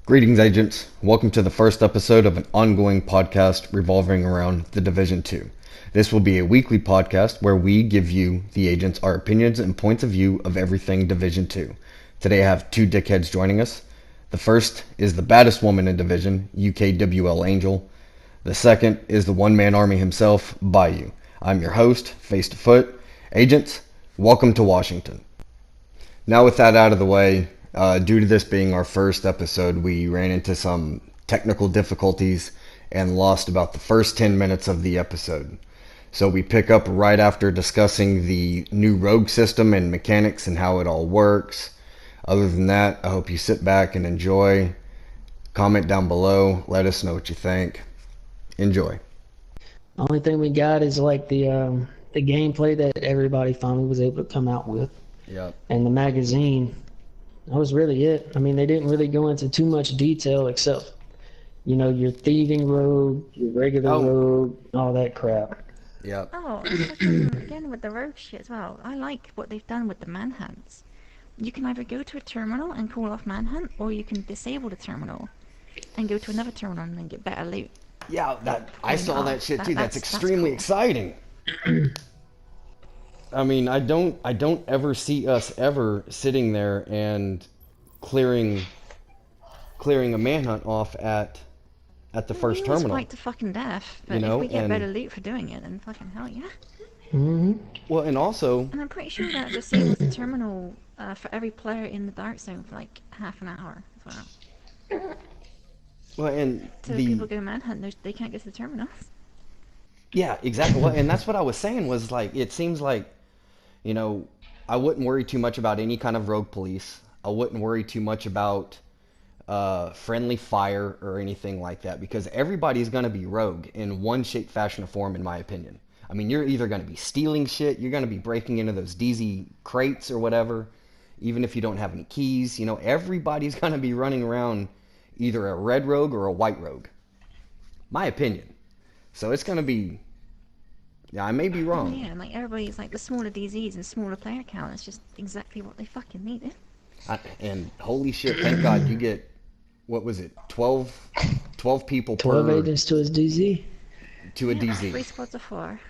Greetings, agents. Welcome to the first episode of an ongoing podcast revolving around the Division 2. This will be a weekly podcast where we give you, the agents, our opinions and points of view of everything Division 2. Today I have two dickheads joining us. The first is the baddest woman in Division, UKWL Angel. The second is the one-man army himself, Bayou. I'm your host, Face to Foot. Agents, welcome to Washington. Now with that out of the way, due to this being our first episode, we ran into some technical difficulties and lost about the first 10 minutes of the episode. So we pick up right after discussing the new rogue system and mechanics and how it all works. Other than that, I hope you sit back and enjoy. Comment down below. Let us know what you think. Enjoy. Only thing we got is like the gameplay that everybody finally was able to come out with. Yep. And the magazine. That was really it. I mean, they didn't really go into too much detail except, your thieving rogue, your regular rogue, all that crap. Yep. Oh, again with the rogue shit as well. I like what they've done with the manhunts. You can either go to a terminal and call off manhunt, or you can disable the terminal and go to another terminal and then get better loot. Yeah, I saw that shit too. That's extremely exciting. I mean, I don't ever see us ever sitting there and clearing a manhunt off at the first terminal. It's quite to fucking death, but if we get better loot for doing it, then fucking hell yeah. Mm-hmm. Well, and also... And I'm pretty sure that disables the terminal for every player in the dark zone for like half an hour as well. Well, and so if people go manhunt, they can't get to the terminals. Yeah, exactly. Well, and that's what I was saying was like, it seems like, I wouldn't worry too much about any kind of rogue police. I wouldn't worry too much about friendly fire or anything like that, because everybody's going to be rogue in one shape, fashion, or form, in my opinion. I mean, you're either going to be stealing shit, you're going to be breaking into those DZ crates or whatever, even if you don't have any keys. Everybody's going to be running around either a red rogue or a white rogue. My opinion. So it's going to be... Yeah, I may be wrong. Yeah, like everybody's like the smaller DZs and smaller player count. It's just exactly what they fucking needed. And holy shit, thank God you get, what was it, 12 people 12 agents to his DZ. To a DZ. 3 squads of 4.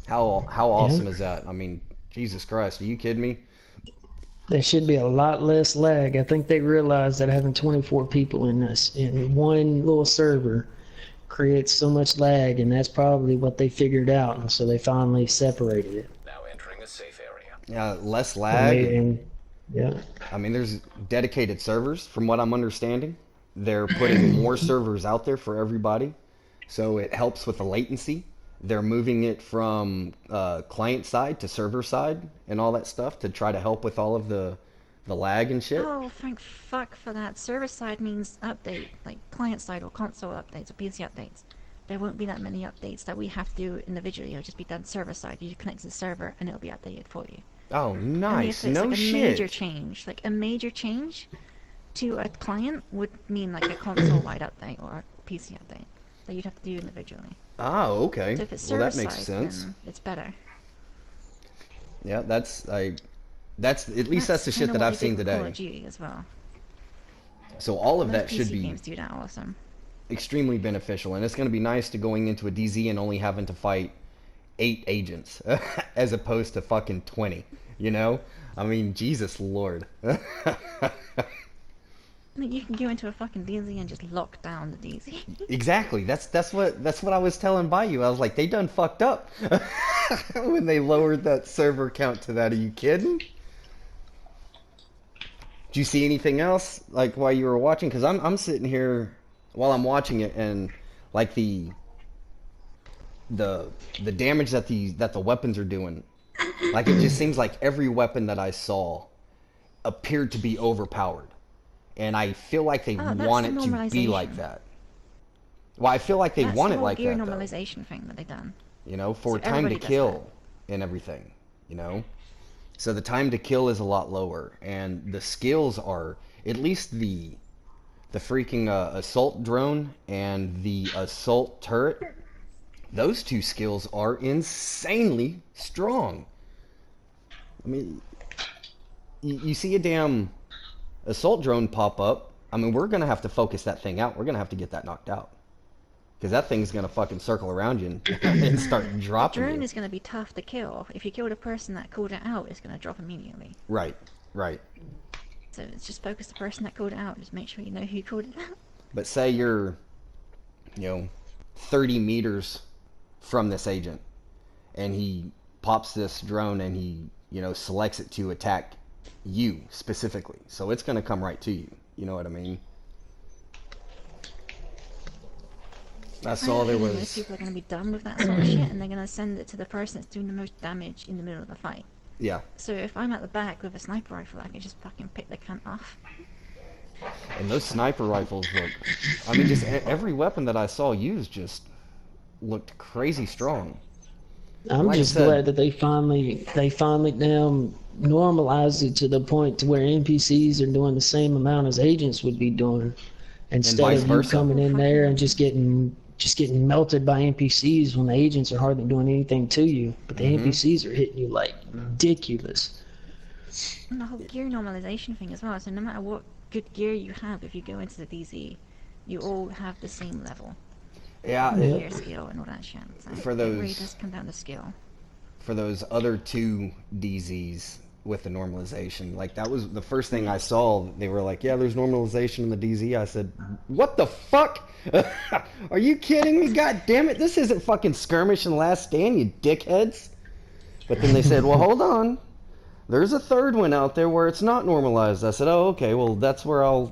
How awesome is that? I mean, Jesus Christ, are you kidding me? There should be a lot less lag. I think they realized that having 24 people in one little server creates so much lag, and that's probably what they figured out, and so they finally separated it. Now entering a safe area. Yeah, less lag. Yeah. I mean, there's dedicated servers, from what I'm understanding. They're putting more servers out there for everybody, so it helps with the latency. They're moving it from client side to server side and all that stuff to try to help with all of the lag and shit. Oh, thank fuck for that. Server side means update, like client side or console updates or PC updates. There won't be that many updates that we have to do individually. It'll just be done server side. You connect to the server and it'll be updated for you. Oh, nice. No like shit. A major change to a client would mean like a console-wide update or a PC update that you'd have to do individually. Oh, okay. So if it's well, server that makes side, sense. then it's better. Yeah, that's at least that's the shit that I've seen today. Call of Duty as well. So all of Most that should PC be games do that awesome. Extremely beneficial, and it's going to be nice to going into a DZ and only having to fight 8 agents as opposed to fucking 20. I mean, Jesus Lord. I mean, you can go into a fucking DZ and just lock down the DZ. Exactly. That's what I was telling Bayou. I was like, they done fucked up when they lowered that server count to that. Are you kidding? Did you see anything else like while you were watching? Because I'm sitting here while I'm watching it, and like the damage that the weapons are doing, like it just seems like every weapon that I saw appeared to be overpowered. And I feel like they want it to be like that. Well, I feel like they want it like that, That's the normalization thing that they've done. For time to kill and everything, So the time to kill is a lot lower, and the skills are, at least the freaking assault drone and the assault turret, those 2 skills are insanely strong. I mean, you see a damn assault drone pop up, I mean, we're gonna have to focus that thing out. We're gonna have to get that knocked out. Because that thing's gonna fucking circle around you and start dropping Drone you. is going to be tough to kill. If you kill the person that called it out, it's going to drop immediately. Right, right. So it's just focus the person that called it out. Just make sure you know who called it out. But say you're, 30 meters from this agent, and he pops this drone and he, selects it to attack you specifically. So it's gonna come right to you. You know what I mean? I saw there Most was. people are going to be done with that sort of shit, and they're going to send it to the person that's doing the most damage in the middle of the fight. Yeah. So if I'm at the back with a sniper rifle, I can just fucking pick the cunt off. And those sniper rifles look. I mean, just every weapon that I saw used just looked crazy strong. I'm Like I just said- glad that they finally now normalized it to the point to where NPCs are doing the same amount as agents would be doing, instead vice of you versa. coming in there and just getting melted by NPCs when the agents are hardly doing anything to you, but the NPCs are hitting you like ridiculous. And the whole gear normalization thing as well. So no matter what good gear you have, if you go into the DZ, you all have the same level. Yeah. Yeah. Gear skill and all that shit. So For it really those- does come down to skill. For those other two DZs with the normalization, like that was the first thing I saw. They were like, "Yeah, there's normalization in the DZ." I said, "What the fuck? Are you kidding me? God damn it! This isn't fucking Skirmish and Last Stand, you dickheads." But then they said, "Well, hold on. There's a third one out there where it's not normalized." I said, "Oh, okay. Well, that's where I'll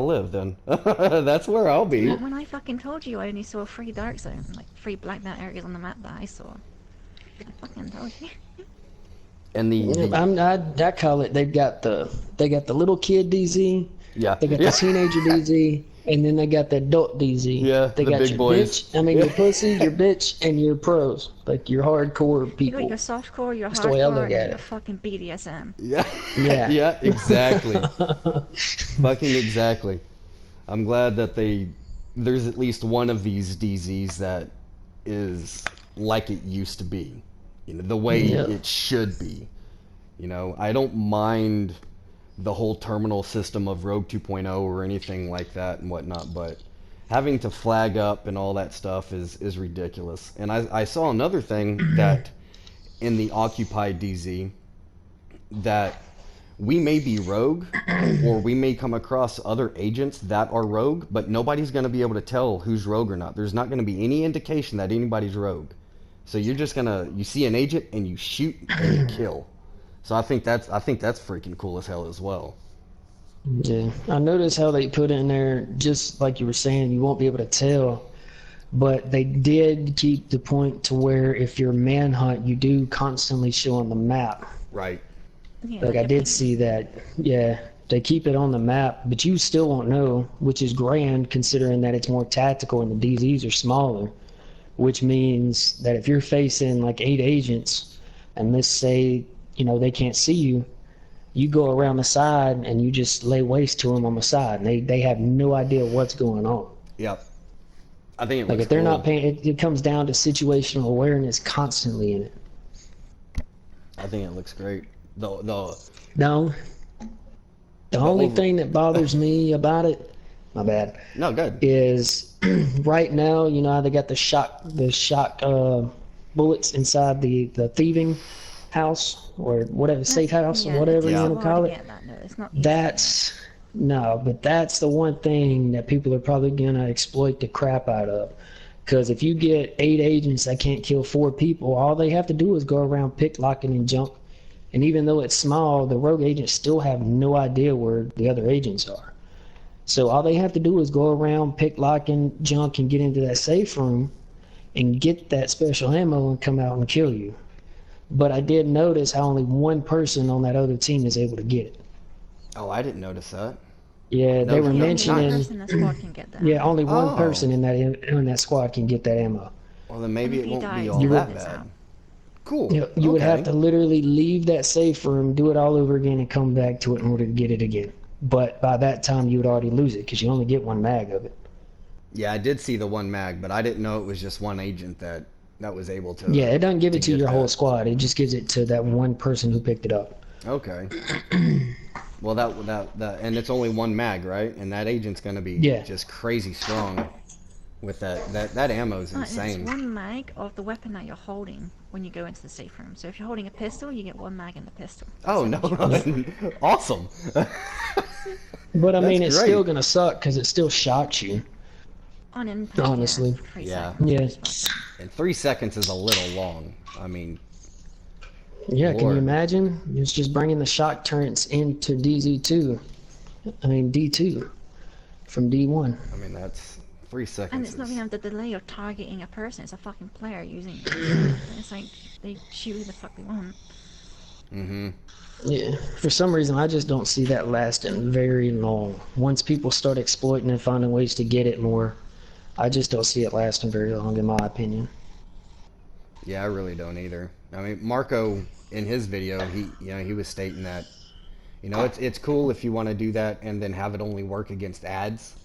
live then. That's where I'll be." When I fucking told you I only saw 3 dark zones, like 3 blacked out areas on the map that I saw. I fucking told you. And I call it. They got the little kid DZ. yeah, They got the teenager DZ, and then they got the adult DZ. Yeah, they the got big your boys. bitch. I mean, your pussy, your bitch, and your pros, like your hardcore You got people. your softcore, your That's the way I hardcore, look and at your it. fucking BDSM. Yeah. Yeah. Yeah, exactly. Fucking exactly. I'm glad that there's at least one of these DZs that is like it used to be. The way Yeah. it should be. I don't mind the whole terminal system of Rogue 2.0 or anything like that and whatnot, but having to flag up and all that stuff is ridiculous. And I saw another thing that in the Occupied DZ, that we may be rogue or we may come across other agents that are rogue, but nobody's going to be able to tell who's rogue or not. There's not going to be any indication that anybody's rogue. So you're just you see an agent and you shoot and you kill. So I think that's freaking cool as hell as well. Yeah, I noticed how they put in there, just like you were saying, you won't be able to tell, but they did keep the point to where if you're manhunt, you do constantly show on the map. Right. Yeah, Like I your did ping. see that. Yeah, they keep it on the map, but you still won't know, which is grand considering that it's more tactical and the DZs are smaller, which means that if you're facing like 8 agents and let's say, they can't see you, you go around the side and you just lay waste to them on the side, and they have no idea what's going on. Yep. I think it Like looks if they're cool. not paying, it comes down to situational awareness constantly in it. I think it looks great. The No, the only over- thing that bothers me about it, my bad, no good. is right now, how they got the shock bullets inside the thieving house or whatever, safe house or whatever it's you Yeah. want to call hard it. get that, no, it's not easy. That's the one thing that people are probably gonna exploit the crap out of. Because if you get 8 agents that can't kill 4 people, all they have to do is go around picklocking and junk. And even though it's small, the rogue agents still have no idea where the other agents are. So all they have to do is go around picklocking junk and get into that safe room and get that special ammo and come out and kill you. But I did notice how only one person on that other team is able to get it. Oh, I didn't notice that. Yeah, No, they were only one mentioning. person in the squad can get that. Yeah, only one Oh. person in that squad can get that ammo. Well, then maybe And it if he won't be dies, all you that would miss bad. out. Cool. You would Okay. have to literally leave that safe room, do it all over again, and come back to it in order to get it again. But by that time, you would already lose it because you only get 1 mag of it. Yeah, I did see the 1 mag, but I didn't know it was just one agent that was able to. Yeah, it doesn't give it to get your whole that. squad. It just gives it to that one person who picked it up. Okay. Well, that, and it's only one mag, right? And that agent's gonna be just crazy strong with that ammo's And it's insane. one mag of the weapon that you're holding when you go into the safe room. So if you're holding a pistol, you get one mag in the pistol. Oh no! Awesome. But I mean, it's great. still gonna suck because it still shocks you. On impact, honestly. Yeah. And 3 seconds is a little long. I mean. Yeah, Lord. can you imagine? It's just bringing the shock turrets into DZ2. I mean, D2 from D1. I mean, that's 3 seconds. And it's not even the delay of targeting a person. It's a fucking player using it. It's like they shoot who the fuck they want. Mm-hmm. Yeah, for some reason, I just don't see that lasting very long. Once people start exploiting and finding ways to get it more, I just don't see it lasting very long, in my opinion. Yeah, I really don't either. I mean, Marco, in his video, he was stating that, it's cool if you want to do that and then have it only work against ads,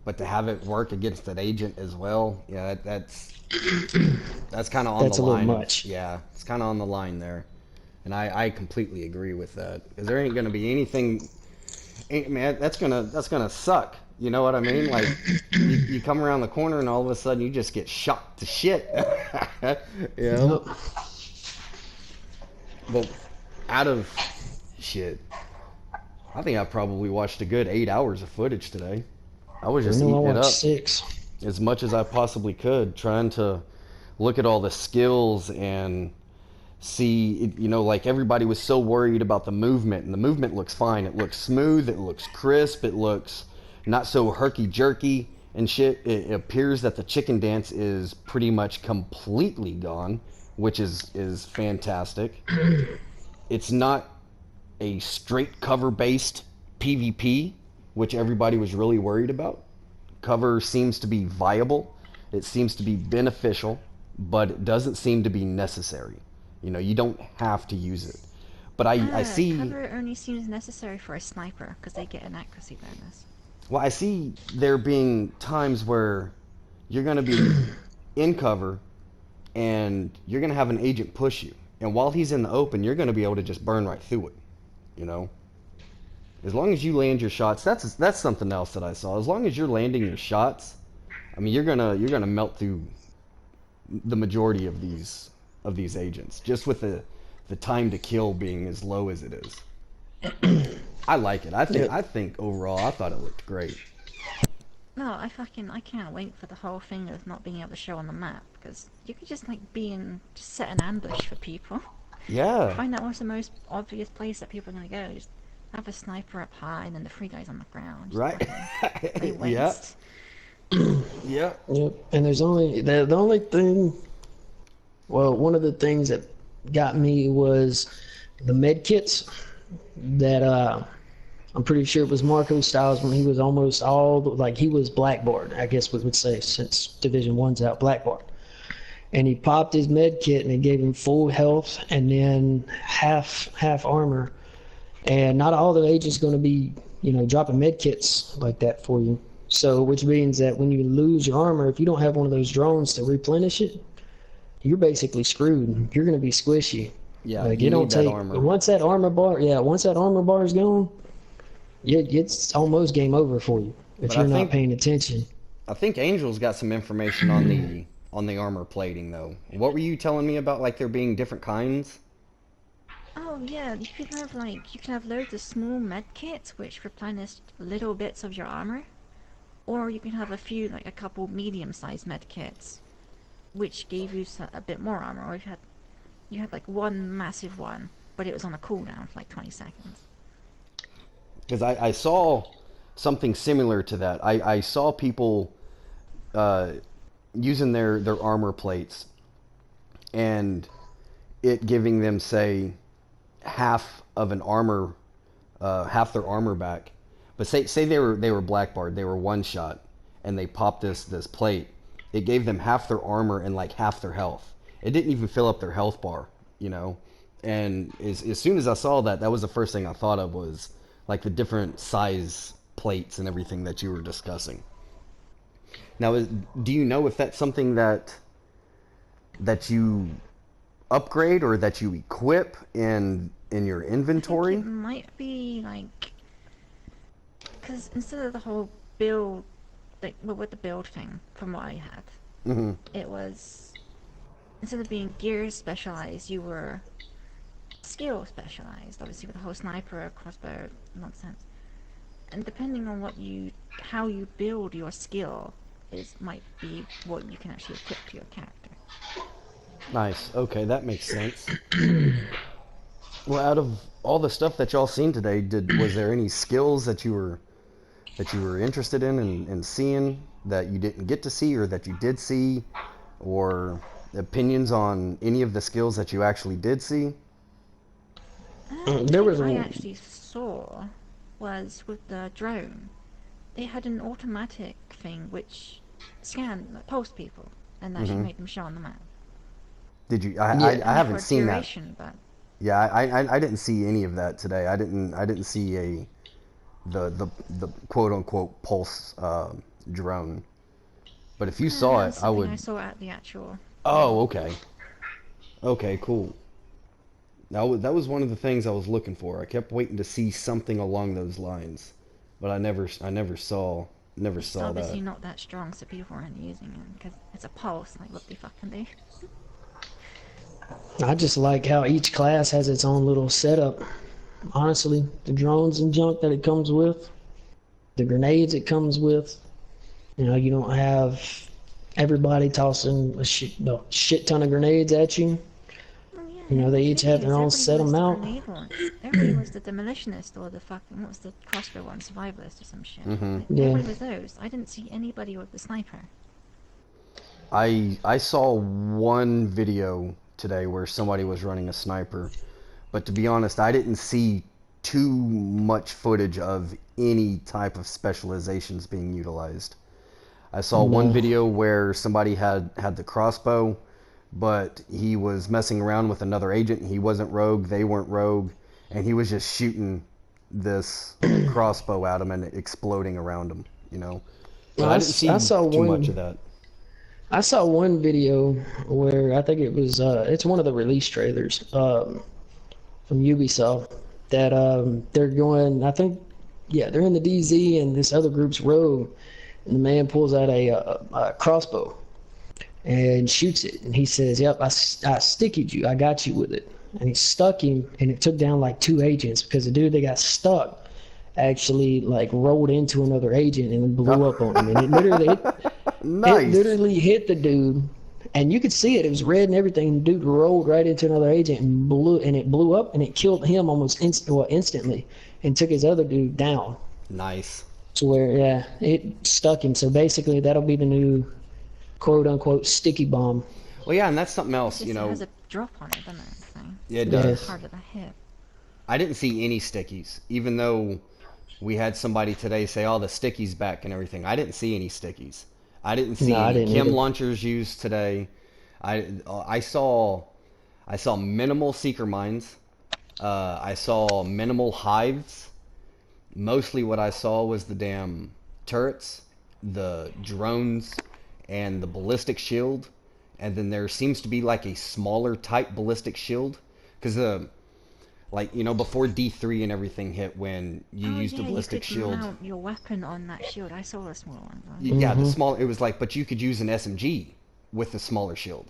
but to have it work against an agent as well, that's kind of on the line. That's a little much. Yeah, it's kind of on the line there, and I completely agree with that. Because there ain't gonna be anything. Man, that's gonna suck. You know what I mean? Like, you come around the corner and all of a sudden you just get shocked to shit. You know? Yep. Well, out of shit, I think I probably watched a good 8 hours of footage today. I was just eating it up 6 as much as I possibly could, trying to look at all the skills and see, like everybody was so worried about the movement, and the movement looks fine. It looks smooth, it looks crisp, it looks not so herky-jerky and shit. It appears that the chicken dance is pretty much completely gone, which is fantastic. It's not a straight cover-based PvP, which everybody was really worried about. Cover seems to be viable. It seems to be beneficial, but it doesn't seem to be necessary. You don't have to use it. But I see... Cover only seems necessary for a sniper, because they get an accuracy bonus. Well, I see there being times where you're going to be in cover, and you're going to have an agent push you. And while he's in the open, you're going to be able to just burn right through it. As long as you land your shots, that's something else that I saw. As long as you're landing your shots, I mean, you're gonna melt through the majority of these agents, just with the time to kill being as low as it is. I like it. I think overall, I thought it looked great. No, I can't wait for the whole thing of not being able to show on the map, because you could just just set an ambush for people. Yeah. Find out what's the most obvious place that people are gonna go. Just have a sniper up high and then the 3 guys on the ground. Right. They waste. Yeah. Yep. And there's only the only thing. Well, one of the things that got me was the med kits that I'm pretty sure it was Marco Styles when he was almost he was blackboard, I guess we would say, since Division 1's out, blackboard. And he popped his med kit and it gave him full health and then half armor. And not all the agents going to be, dropping med kits like that for you. So, which means that when you lose your armor, if you don't have one of those drones to replenish it, you're basically screwed. You're going to be squishy. Yeah, like, you don't need take that armor. Once that armor bar is gone, it's almost game over for you if you're not paying attention. I think Angel's got some information on the armor plating though. What were you telling me about, like there being different kinds? Oh yeah, you can have loads of small med kits which replenish little bits of your armor, or you can have a couple medium-sized med kits, which gave you a bit more armor. Or you had like one massive one, but it was on a cooldown for like 20 seconds. Because I saw something similar to that. I saw people using their armor plates and it giving them, say, half of an armor, half their armor back. But say they were blackbarred, they were one shot, and they popped this plate. It gave them half their armor and like half their health. It didn't even fill up their health bar, And as soon as I saw that was the first thing I thought of, was like the different size plates and everything that you were discussing. Now, do you know if that's something that you upgrade or that you equip in your inventory? I think it might be like because instead of the whole build, like, well, with the build thing, from what I had, Mm-hmm. it was, instead of being gear specialized, you were skill specialized, obviously with the whole sniper, crossbow nonsense. And depending on how you build your skill, might be what you can actually equip to your character. Nice. Okay, that makes sense. Well, out of all the stuff that y'all seen today, was there any skills that you were interested in and seeing that you didn't get to see, or that you did see, or opinions on any of the skills that you actually did see? There was I a actually saw was with the drone. They had an automatic thing which scanned, pulsed people, and actually Mm-hmm. made them show on the map. Did you? yeah. I Only for haven't a seen that. duration, but Yeah, I didn't see any of that today. I didn't see the quote unquote pulse drone. But if you saw that it, was I something would. I saw at the actual. Oh, okay. Okay, cool. That was one of the things I was looking for. I kept waiting to see something along those lines, but I never saw It's that. obviously not that strong, so people aren't using it because it's a pulse. Like, what they fucking do? I just like how each class has its own little setup. Honestly, the drones and junk that it comes with, the grenades it comes with. You don't have everybody tossing a shit ton of grenades at you. Oh yeah, They the each thing have their is, own everybody set was the amount. grenade one. Everybody was the demolitionist or the fucking, what was the crossbow one, survivalist or some shit. Mm-hmm. Like, Yeah. everybody was those. I didn't see anybody with the sniper. I saw one video today where somebody was running a sniper, but to be honest, I didn't see too much footage of any type of specializations being utilized. I saw one No. video where somebody had the crossbow, but he was messing around with another agent. He wasn't rogue, they weren't rogue, and he was just shooting this crossbow at him and exploding around him. But I didn't see I saw too much of one. that. I saw one video where I think it was it's one of the release trailers from Ubisoft that they're going. I think they're in the DZ and this other group's rogue, and the man pulls out a crossbow and shoots it, and he says, "Yep, I stickied you. I got you with it." And he stuck him, and it took down like 2 agents because the dude that got stuck actually like rolled into another agent and blew up on him, and it Nice. literally hit the dude, and you could see it. It was red and everything. And the dude rolled right into another agent and it blew up, and it killed him almost instantly, and took his other dude down. Nice. To where it stuck him. So basically, that'll be the new quote unquote sticky bomb. Well, yeah, and that's something else, It has a drop on it, doesn't it? So Yeah, it Yeah. does. harder to hit. I didn't see any stickies, even though we had somebody today say, "Oh, the stickies back and everything." I didn't see any stickies. I didn't see No, I any didn't chem either. launchers used today. I saw minimal seeker mines. I saw minimal hives. Mostly what I saw was the damn turrets, the drones, and the ballistic shield. And then there seems to be like a smaller type ballistic shield, because before D3 and everything hit, when you used a ballistic you could shield. mount your weapon on that shield. I saw the small one. Yeah, the small. It was like, but you could use an SMG with the smaller shield.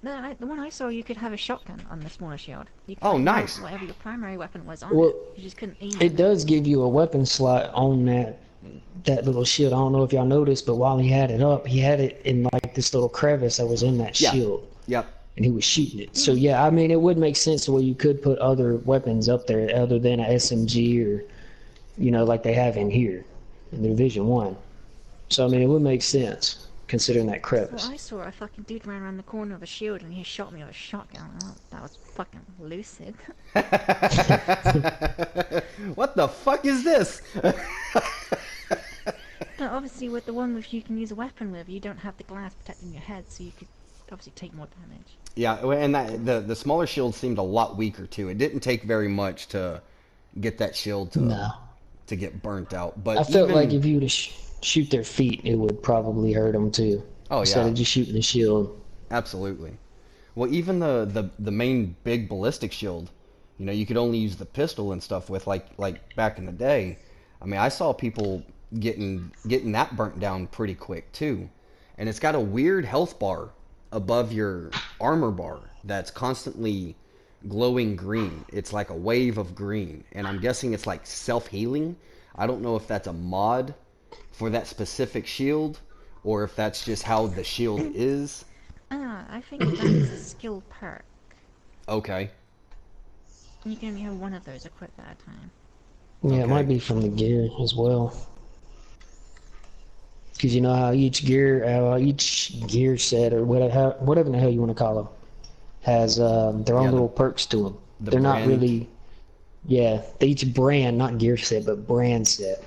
No, the one I saw, you could have a shotgun on the smaller shield. You could Oh, mount nice. Whatever your primary weapon was on Well, it. You just couldn't aim It does give you a weapon slot on that little shield. I don't know if y'all noticed, but while he had it up, he had it in like this little crevice that was in that Yeah. shield, Yep. and he was shooting it. So yeah, I mean, it would make sense to where you could put other weapons up there other than a SMG or like they have in here in the Division 1. So I mean, it would make sense considering that crevice. Well, I saw a fucking dude ran around the corner of a shield and he shot me with a shotgun. Oh, that was fucking lucid. What the fuck is this? But obviously with the one which you can use a weapon with, you don't have the glass protecting your head, so you could obviously take more damage. Yeah, and the smaller shield seemed a lot weaker too. It didn't take very much to get that shield to get burnt out. But I felt like if you were to shoot their feet, it would probably hurt them too. Oh, Instead yeah. of just shooting the shield. Absolutely. Well, even the main big ballistic shield, you could only use the pistol and stuff with, like back in the day. I mean, I saw people getting that burnt down pretty quick too. And it's got a weird health bar above your armor bar that's constantly glowing green. It's like a wave of green, and I'm guessing it's like self-healing. I don't know if that's a mod for that specific shield or if that's just how the shield is. I think that's a skill perk. Okay. You can only have one of those equipped at a time. Yeah, it Okay. might be from the gear as well. Because you know how each gear set or whatever the hell you want to call them has their own little perks to them. They're not brand. really, yeah. Each brand, not gear set, but brand set,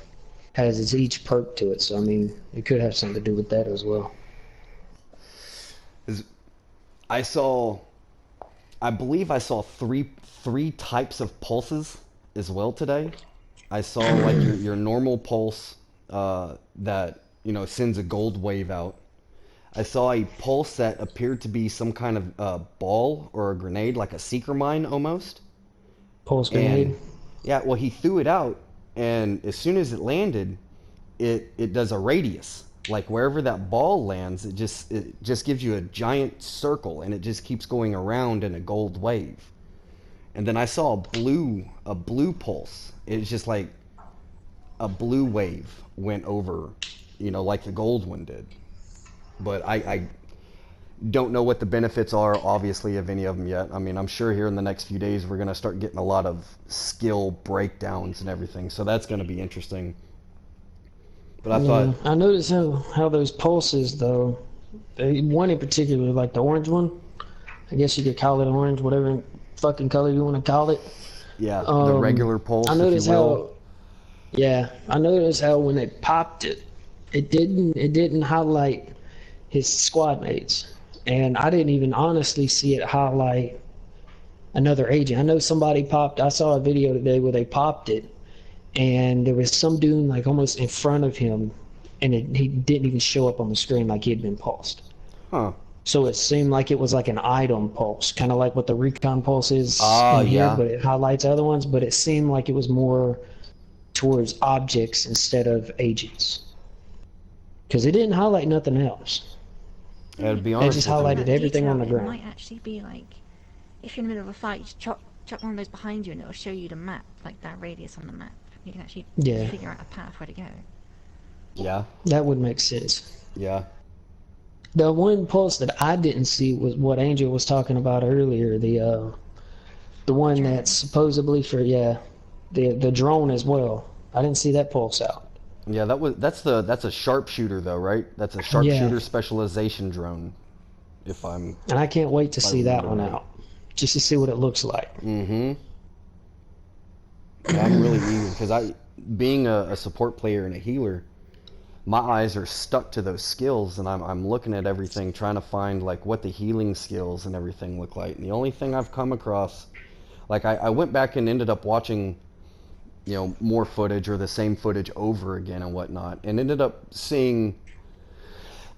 has each perk to it. So I mean, it could have something to do with that as well. I believe I saw three types of pulses as well today. I saw like your normal pulse that sends a gold wave out. I saw a pulse that appeared to be some kind of ball or a grenade, like a seeker mine almost. Pulse grenade. And yeah, well, he threw it out, and as soon as it landed, it does a radius. Like wherever that ball lands, it just gives you a giant circle, and it just keeps going around in a gold wave. And then I saw a blue pulse. It's just like a blue wave went over, like the gold one did. But I don't know what the benefits are, obviously, of any of them yet. I mean, I'm sure here in the next few days we're going to start getting a lot of skill breakdowns and everything, so that's going to be interesting. But I thought... I noticed how those pulses, though, one in particular, like the orange one, I guess you could call it orange, whatever fucking color you want to call it. Yeah, the regular pulse, I noticed if you will. I noticed how when they popped it, it didn't highlight his squad mates, and I didn't even honestly see it highlight another agent. I know somebody popped. I saw a video today where they popped it, and there was some dude like almost in front of him, and he didn't even show up on the screen like he had been pulsed. Huh. So it seemed like it was like an item pulse, kind of like what the recon pulse is Ah, in here, yeah. but it highlights other ones. But it seemed like it was more towards objects instead of agents, because it didn't highlight nothing else. To be It honest just with you, highlighted everything on the It ground. might actually be like, if you're in the middle of a fight, you just chuck one of those behind you and it'll show you the map, like that radius on the map. You can actually figure out a path where to go. yeah, That would make sense. yeah. The one pulse that I didn't see was what Angel was talking about earlier. The one that's supposedly for the drone as well. I didn't see that pulse out. Yeah, that's a sharpshooter though, right? That's a sharpshooter specialization drone. And I can't wait to see that one out, just to see what it looks like. Mm-hmm. Yeah, I'm really eager because being a support player and a healer, my eyes are stuck to those skills, and I'm looking at everything, trying to find like what the healing skills and everything look like. And the only thing I've come across, like I went back and ended up watching, more footage or the same footage over again and whatnot, and ended up seeing,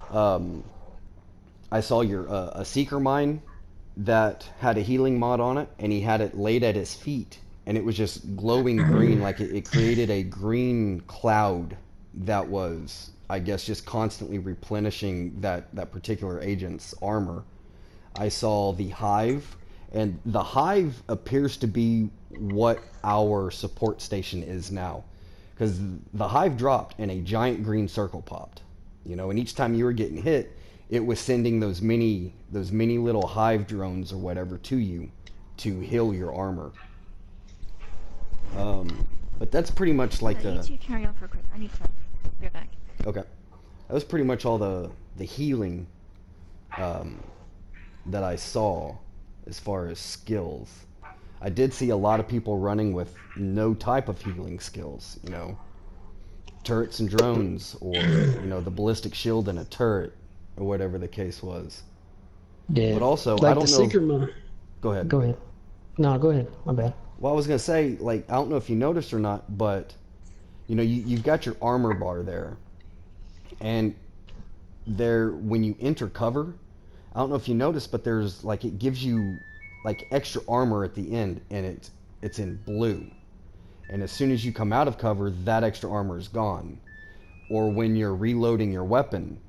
I saw a seeker mine that had a healing mod on it, and he had it laid at his feet, and it was just glowing green, like it created a green cloud that was, I guess, just constantly replenishing that particular agent's armor. I saw the hive, and the hive appears to be what our support station is now, because the hive dropped and a giant green circle popped, and each time you were getting hit, it was sending those mini little hive drones or whatever to you to heal your armor. But that's pretty much like You two carry on for a quick. I need to be back. Okay. That was pretty much all the healing that I saw as far as skills. I did see a lot of people running with no type of healing skills, turrets and drones, or, the ballistic shield and a turret, or whatever the case was. Yeah. But also, like I don't the know... seeker mine. Go ahead. Go ahead. No, go ahead. My bad. Well, I was going to say, like, I don't know if you noticed or not, but, you've got your armor bar there. And there, when you enter cover, I don't know if you noticed, but there's, it gives you, extra armor at the end, and it's in blue. And as soon as you come out of cover, that extra armor is gone. Or when you're reloading your weapon,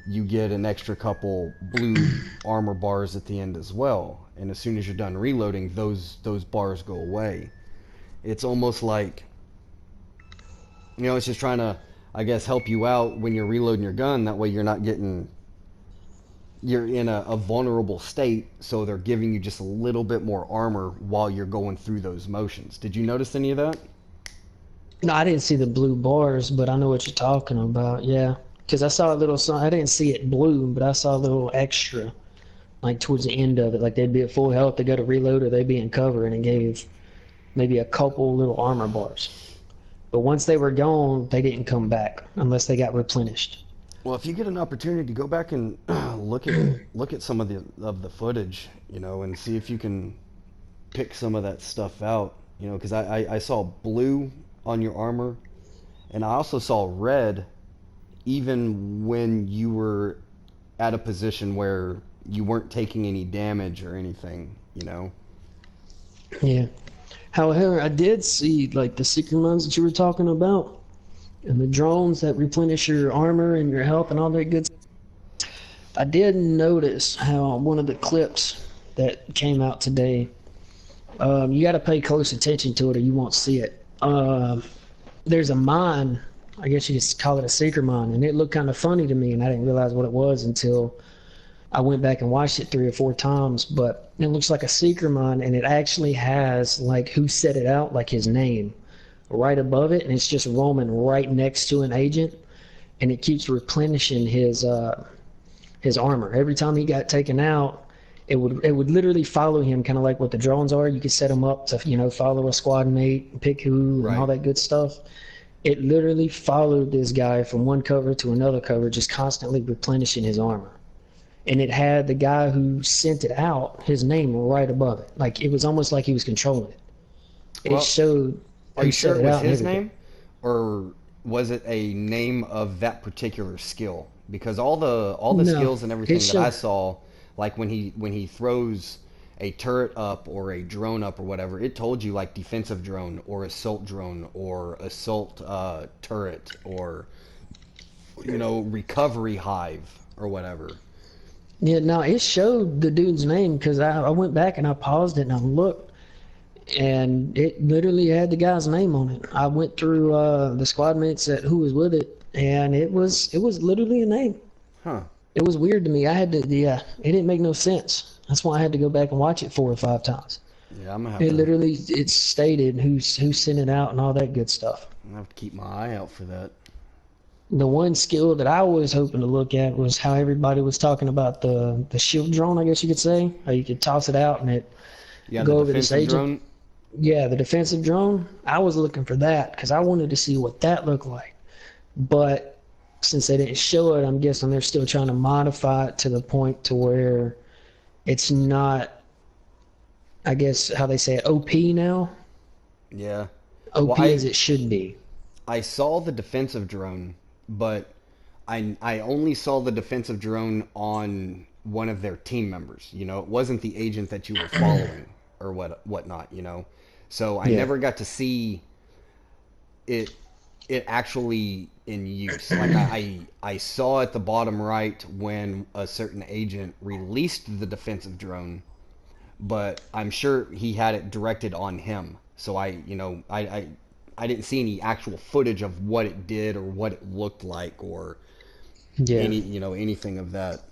you get an extra couple blue armor bars at the end as well. And as soon as you're done reloading, those bars go away. It's almost like, it's just trying to, I guess, help you out when you're reloading your gun. That way you're in a vulnerable state, so they're giving you just a little bit more armor while you're going through those motions. Did you notice any of that? No, I didn't see the blue bars, but I know what you're talking about, yeah. Because I saw a little sign, I didn't see it blue, but I saw a little extra, like towards the end of it. Like they'd be at full health, they go to reload, or they'd be in cover, and it gave maybe a couple little armor bars. But once they were gone, they didn't come back unless they got replenished. Well, if you get an opportunity to go back and look at some of the footage, and see if you can pick some of that stuff out, because I saw blue on your armor, and I also saw red even when you were at a position where you weren't taking any damage or anything, Yeah. However, I did see like the secret mines that you were talking about, and the drones that replenish your armor and your health and all that good stuff. I did notice how one of the clips that came out today, you got to pay close attention to it or you won't see it. There's a mine, I guess you could call it a secret mine, and it looked kind of funny to me, and I didn't realize what it was until I went back and watched it 3 or 4 times. But it looks like a secret mine, and it actually has like who set it out, like his name right above it, and it's just roaming right next to an agent, and it keeps replenishing his armor. Every time he got taken out, it would literally follow him, kind of like what the drones are. You could set them up to follow a squad mate, pick who, right, and all that good stuff. It literally followed this guy from one cover to another cover, just constantly replenishing his armor. And it had the guy who sent it out, his name right above it. Like it was almost like he was controlling it. It showed. Are you sure it was his name, or was it a name of that particular skill? Because all the skills and everything that I saw, like when he throws a turret up or a drone up or whatever, it told you like defensive drone or assault drone or assault turret or recovery hive or whatever. Yeah, no, it showed the dude's name because I went back and I paused it and I looked, and it literally had the guy's name on it. I went through the squad mates who was with it, and it was literally a name. Huh. It was weird to me. It didn't make no sense. That's why I had to go back and watch it 4 or 5 times. Yeah, I'm gonna have it stated who sent it out and all that good stuff. I'm gonna have to keep my eye out for that. The one skill that I was hoping to look at was how everybody was talking about the shield drone, I guess you could say. How you could toss it out and it go over this agent. Drone? Yeah, the defensive drone. I was looking for that because I wanted to see what that looked like. But since they didn't show it, I'm guessing they're still trying to modify it to the point to where it's not, I guess, how they say it, OP now? Yeah. OP as it should be. I saw the defensive drone, but I only saw the defensive drone on one of their team members. It wasn't the agent that you were following or whatnot. So I never got to see it actually in use. Like I saw at the bottom right when a certain agent released the defensive drone, but I'm sure he had it directed on him. So I didn't see any actual footage of what it did or what it looked like or anything of that.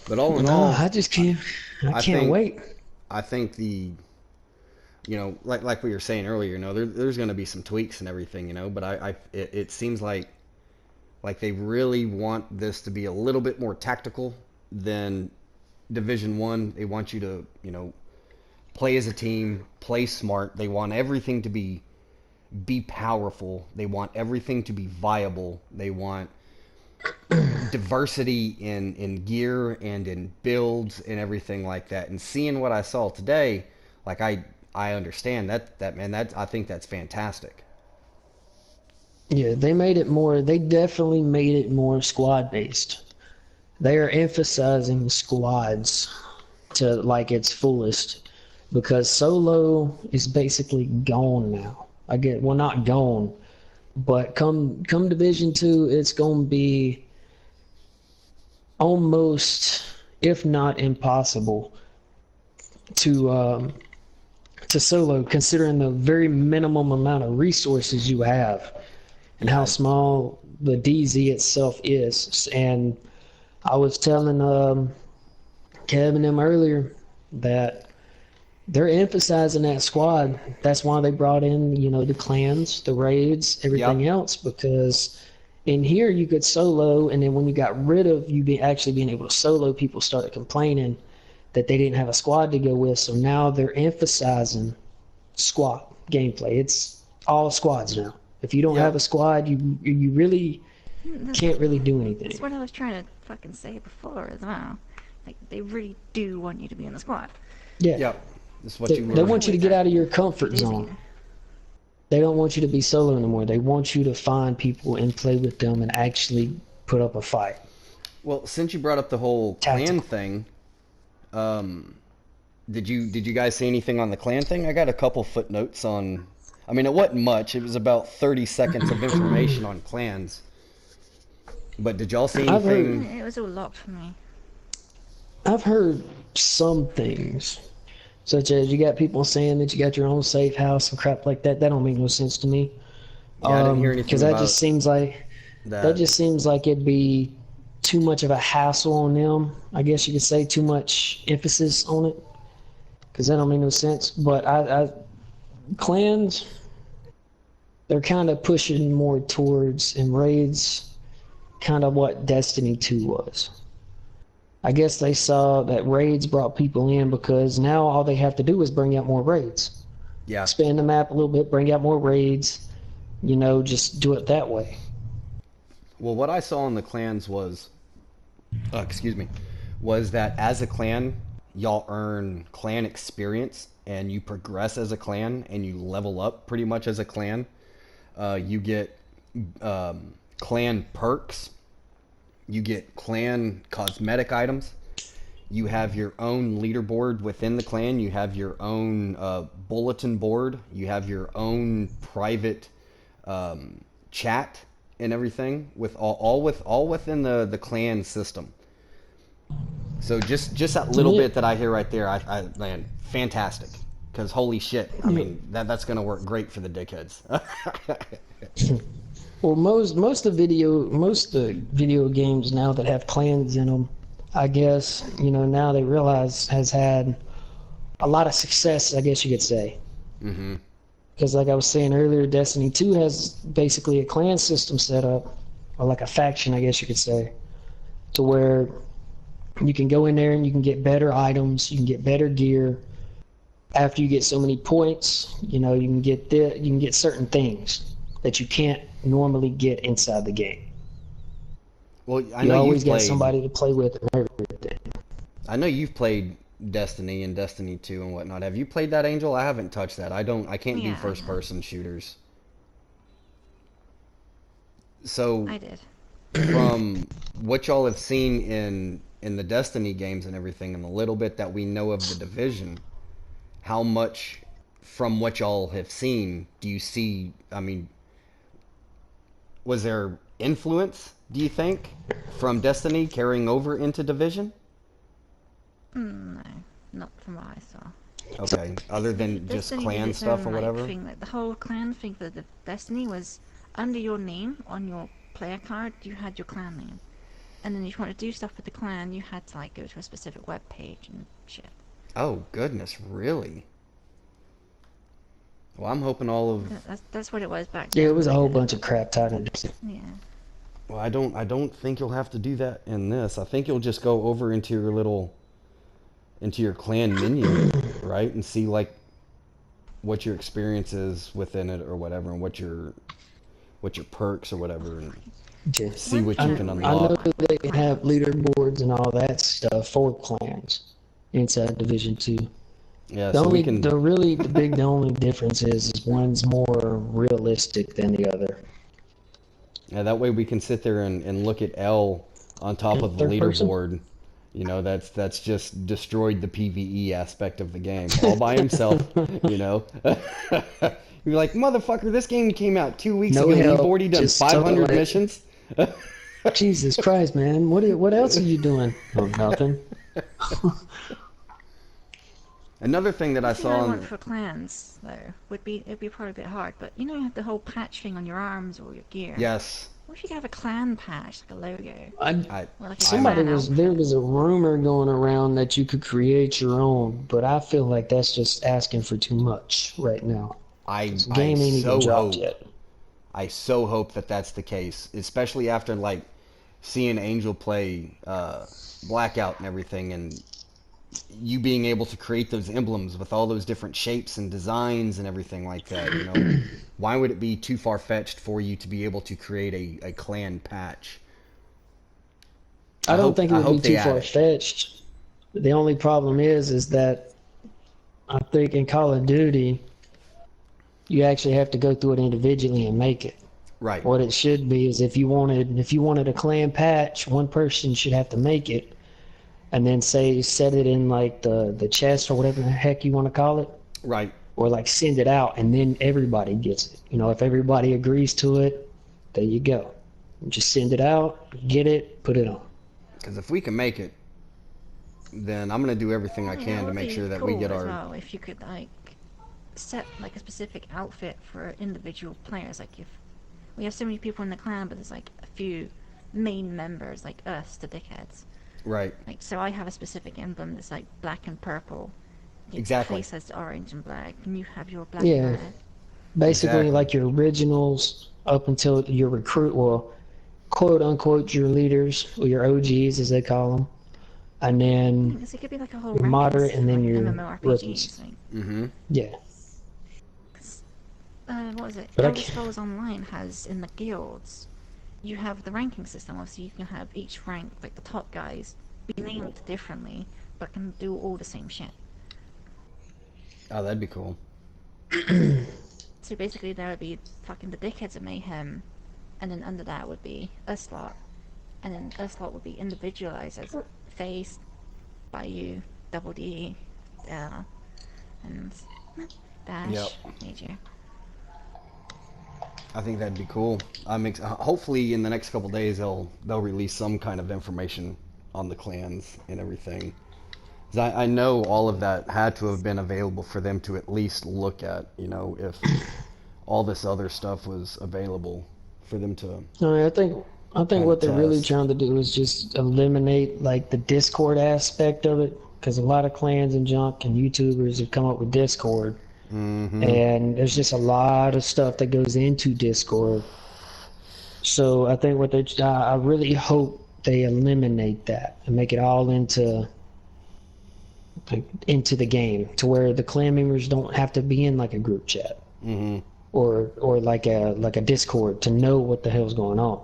But all in all, I just can't. I can't wait. I think like we were saying earlier, there's going to be some tweaks and everything, but it seems like they really want this to be a little bit more tactical than Division 1. They want you to, play as a team, play smart. They want everything to be powerful. They want everything to be viable. They want diversity in gear and in builds and everything like that. And seeing what I saw today, like I understand that man, I think that's fantastic. Yeah, they definitely made it more squad based. They are emphasizing squads to like its fullest. because solo is basically gone now. Well, not gone, but come Division 2, it's going to be almost, if not impossible, to solo, considering the very minimum amount of resources you have and how small the DZ itself is. And I was telling Kevin and them earlier that they're emphasizing that squad. That's why they brought in, the clans, the raids, everything else, because in here you could solo, and then when you got rid of actually being able to solo, people started complaining that they didn't have a squad to go with. So now they're emphasizing squad gameplay. It's all squads now. If you don't have a squad, you really can't really do anything. That's what I was trying to fucking say before as well. Like, they really do want you to be in the squad. Yeah. Yep. That's what They want you to get out of your comfort zone. They don't want you to be solo anymore. They want you to find people and play with them and actually put up a fight. Well, since you brought up the whole clan thing, did you guys see anything on the clan thing? I got a couple footnotes on. I mean, it wasn't much. It was about 30 seconds of information on clans. But did y'all see anything? It was all locked for me. I've heard some things, such as you got people saying that you got your own safe house and crap like that. That don't make no sense to me. Yeah, I didn't hear anything because that just seems like it'd be too much of a hassle on them. I guess you could say too much emphasis on it, because that don't make no sense. But clans, they're kind of pushing more towards, in raids, kind of what Destiny 2 was. I guess they saw that raids brought people in, because now all they have to do is bring out more raids. Yeah. Expand the map a little bit, bring out more raids, just do it that way. Well, what I saw in the clans was, was that as a clan, y'all earn clan experience, and you progress as a clan, and you level up pretty much as a clan. You get clan perks. You get clan cosmetic items. You have your own leaderboard within the clan. You have your own bulletin board. You have your own private chat and everything, with all within the clan system. So just that little bit that I hear right there, man, fantastic. Because holy shit, I mean that's gonna work great for the dickheads. Well, most of the video games now that have clans in them, I guess, now they realize has had a lot of success, I guess you could say. Mm-hmm. Because like I was saying earlier, Destiny 2 has basically a clan system set up, or like a faction, I guess you could say, to where you can go in there and you can get better items, you can get better gear. After you get so many points, you can get certain things that you can't normally get inside the game. Well, you always got somebody to play with and everything. I know you've played Destiny and Destiny 2 and whatnot. Have you played that, Angel? I haven't touched that. I can't do first-person shooters. So I did. From what y'all have seen in the Destiny games and everything, and the little bit that we know of the Division, how much from what y'all have seen do you see? I mean, was there influence, do you think, from Destiny carrying over into Division? No, not from what I saw. Okay, other than just Destiny clan did its stuff own, or whatever? Thing, the whole clan thing for the Destiny was under your name on your player card, you had your clan name. And then if you want to do stuff with the clan, you had to go to a specific web page and shit. Oh, goodness, really? Well, I'm hoping all of... That's what it was back then. Yeah, it was a whole bunch of crap tied into it. Yeah. Well, I don't think you'll have to do that in this. I think you'll just go over into your clan menu, right? And see, what your experience is within it or whatever, and what your perks or whatever, and see what you can unlock. I know they can have leaderboards and all that stuff for clans inside Division 2. Yeah, The only difference is one's more realistic than the other. Yeah, that way we can sit there and look at L on top of the leaderboard. You know, that's just destroyed the PvE aspect of the game all by himself. You know, you're like, motherfucker, this game came out 2 weeks No ago. help, We've already done just 500 like, missions. Jesus Christ, man! What else are you doing? Oh, nothing. Another thing that I The thing saw I on want for clans, though, it'd be probably a bit hard, but you know you have the whole patch thing on your arms or your gear. yes, What if you could have a clan patch, like a logo? Or like a Somebody clan there outfit? was a rumor going around that you could create your own, but I feel like that's just asking for too much right now. I The game ain't even so dropped hope yet. I so hope that that's the case, especially after like seeing Angel play Blackout and everything, and you being able to create those emblems with all those different shapes and designs and everything like that. You know, why would it be too far fetched for you to be able to create a clan patch? I don't think it I would be hope they too add far it. fetched. The only problem is that I think in Call of Duty, you actually have to go through it individually and make it. Right. What it should be is if you wanted a clan patch, one person should have to make it, and then set it in like the chest or whatever the heck you want to call it, Right. or like send it out, and then everybody gets it. You know, if everybody agrees to it, there you go. Just send it out, get it, put it on. Because if we can make it, then I'm gonna do everything I Yeah, can it to would make be sure that cool we get as our. well if you could like set like a specific outfit for individual players. Like if we have so many people in the clan, but there's like a few main members like us, the Dickheads. Right. Like so, I have a specific emblem that's like black and purple. Your Exactly. face has orange and black, and you have your black Yeah. and red. Basically, Exactly. like your originals up until your well, quote unquote, your leaders or your OGs as they call them, and then Because it could be like a whole your ranking moderate system, and then like your MMORPGs. rookies. Like, Mm-hmm. Yeah. what was it? But I Elder can't- Scrolls Online has in the guilds, you have the ranking system. Obviously, you can have each rank, like the top guys, be named differently, but can do all the same shit. Oh, that'd be cool. So basically, there would be fucking the Dickheads of Mayhem, and then under that would be us lot, and then us lot would be individualized as Face, Bayou, Double D, and Dash, Yep. Major. I think that'd be cool. Hopefully in the next couple days they'll release some kind of information on the clans and everything. 'Cause I know all of that had to have been available for them to at least look at. You know, if all this other stuff was available for them to. I think what they're really test. trying to do is just eliminate like the Discord aspect of it, because a lot of clans and junk and YouTubers have come up with Discord, Mm-hmm. and there's just a lot of stuff that goes into Discord. So I think I really hope they eliminate that and make it all into the game, to where the clan members don't have to be in like a group chat Mm-hmm. or like a Discord to know what the hell's going on.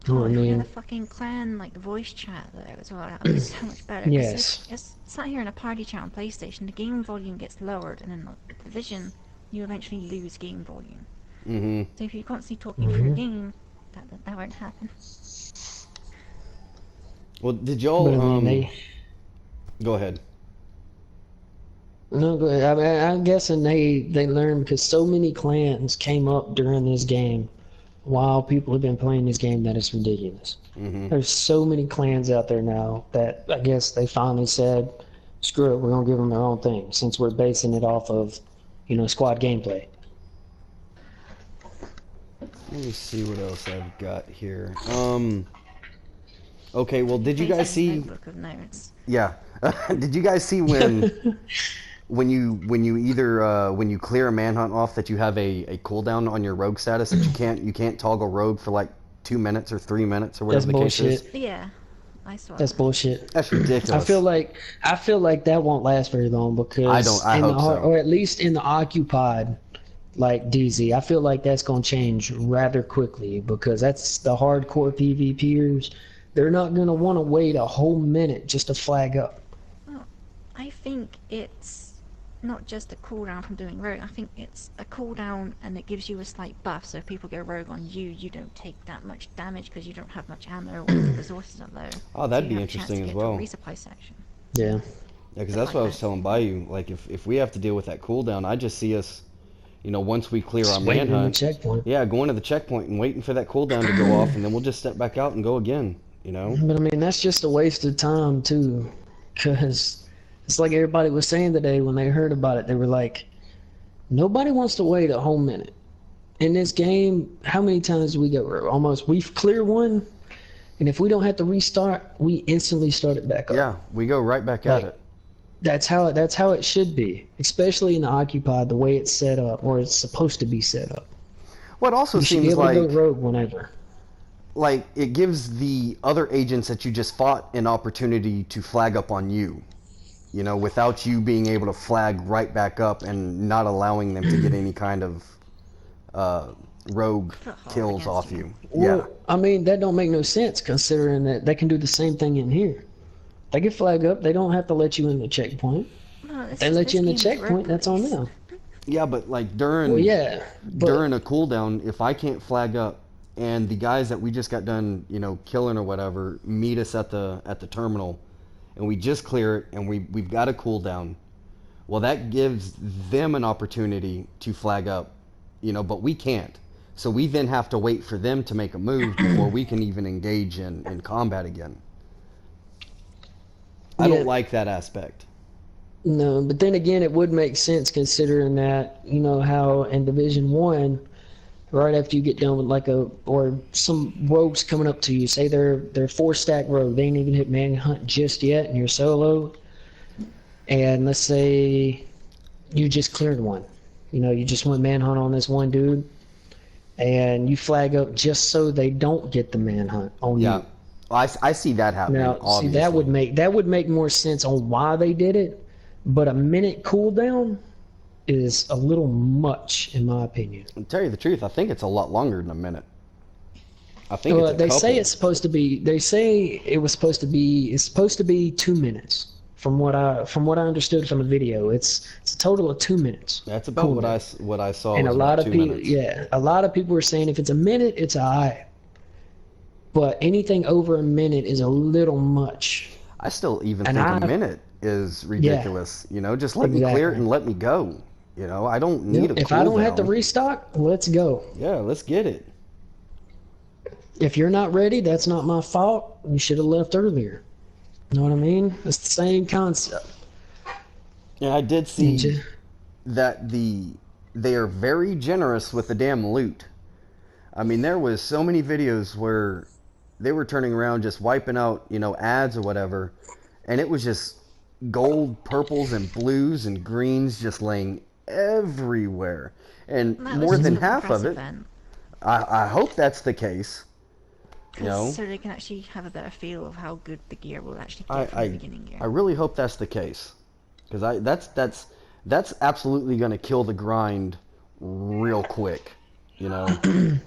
You know what I If we had mean? a fucking clan like voice chat there as well, that would be so much better. 'Cause Yes. if it's sat here in a party chat on PlayStation, the game volume gets lowered, and in the Division, you eventually lose game volume. Mm-hmm. So if you're constantly talking through a game, that won't happen. Well, did y'all But I mean, go ahead. no, go ahead. I mean, I'm guessing they learned, because so many clans came up during this game while people have been playing this game that it's ridiculous. Mm-hmm. There's so many clans out there now that I guess they finally said, screw it, we're gonna give them their own thing, since we're basing it off of, squad gameplay. Let me see what else I've got here. Okay, well, did you Face guys is a see? notebook of notes. Yeah. Did you guys see when you clear a manhunt off that you have a cooldown on your rogue status that you can't toggle rogue for like 2 minutes or 3 minutes or whatever That's the case is? bullshit. Yeah, I saw That's that. bullshit. That's ridiculous. I feel like that won't last very long, because I hope so. or at least in the occupied, like DZ, I feel like that's gonna change rather quickly, because that's the hardcore PvPers. They're not gonna want to wait a whole minute just to flag up. Well, I think it's not just a cooldown from doing rogue. I think it's a cooldown and it gives you a slight buff. So if people go rogue on you, you don't take that much damage because you don't have much ammo or the resources are low. Oh, that'd so be you have a chance interesting to as get to well. a resupply section. Yeah. Yeah, because that's what I was telling Bayou. Like, if we have to deal with that cooldown, I just see us, you know, once we clear our Waiting on the manhunt, checkpoint. yeah, going to the checkpoint and waiting for that cooldown to go off, and then we'll just step back out and go again, you know? But I mean, that's just a waste of time too, because it's like everybody was saying today when they heard about it. They were like, nobody wants to wait a whole minute. In this game, how many times do we go rogue? Almost. We've cleared one, and if we don't have to restart, we instantly start it back up. Yeah, we go right back at it. That's how it should be, especially in the occupied, the way it's set up, or it's supposed to be set up. Well, it also You should be seems able like to go rogue whenever. like it gives the other agents that you just fought an opportunity to flag up on you, you know, without you being able to flag right back up and not allowing them to get any kind of rogue kills off you. Well, Yeah. I mean, that don't make no sense considering that they can do the same thing in here. They get flag up, they don't have to let you in the checkpoint. No, They let you in the checkpoint, that's on them. Yeah, but like during during a cooldown, if I can't flag up and the guys that we just got done, you know, killing or whatever, meet us at the terminal and we just clear it and we've got a cooldown, well, that gives them an opportunity to flag up, you know, but we can't. So we then have to wait for them to make a move before we can even engage in combat again. I don't like that aspect. No, but then again, it would make sense considering that, you know, how in Division 1, right after you get done with or some rogues coming up to you, say they're 4-stack rogue, they ain't even hit manhunt just yet, and you're solo, and let's say you just cleared one. You know, you just went manhunt on this one dude, and you flag up just so they don't get the manhunt on you. I see that happening. Now, obviously. see, that would make more sense on why they did it, but a minute cooldown is a little much, in my opinion. To tell you the truth, I think it's a lot longer than a minute. I think it's a they couple. say it's supposed to be. They say it was supposed to be. It's supposed to be 2 minutes. From what I understood from the video, it's a total of 2 minutes. That's about what I saw. And was a lot about of 2 people, minutes. a lot of people were saying if it's a minute, it's alright. But anything over a minute is a little much. I still even think a minute is ridiculous. You know, just let me clear it and let me go. You know, I don't need a cooldown. If I don't have to restock, let's go. Yeah, let's get it. If you're not ready, that's not my fault. You should have left earlier. You know what I mean? It's the same concept. Yeah, I did see that they are very generous with the damn loot. I mean, there was so many videos where they were turning around just wiping out, you know, ads or whatever, and it was just gold, purples, and blues and greens just laying everywhere. And more than half of it, I hope that's the case. You know? So they can actually have a better feel of how good the gear will actually get from the beginning gear. I really hope that's the case, because that's absolutely going to kill the grind real quick. You know.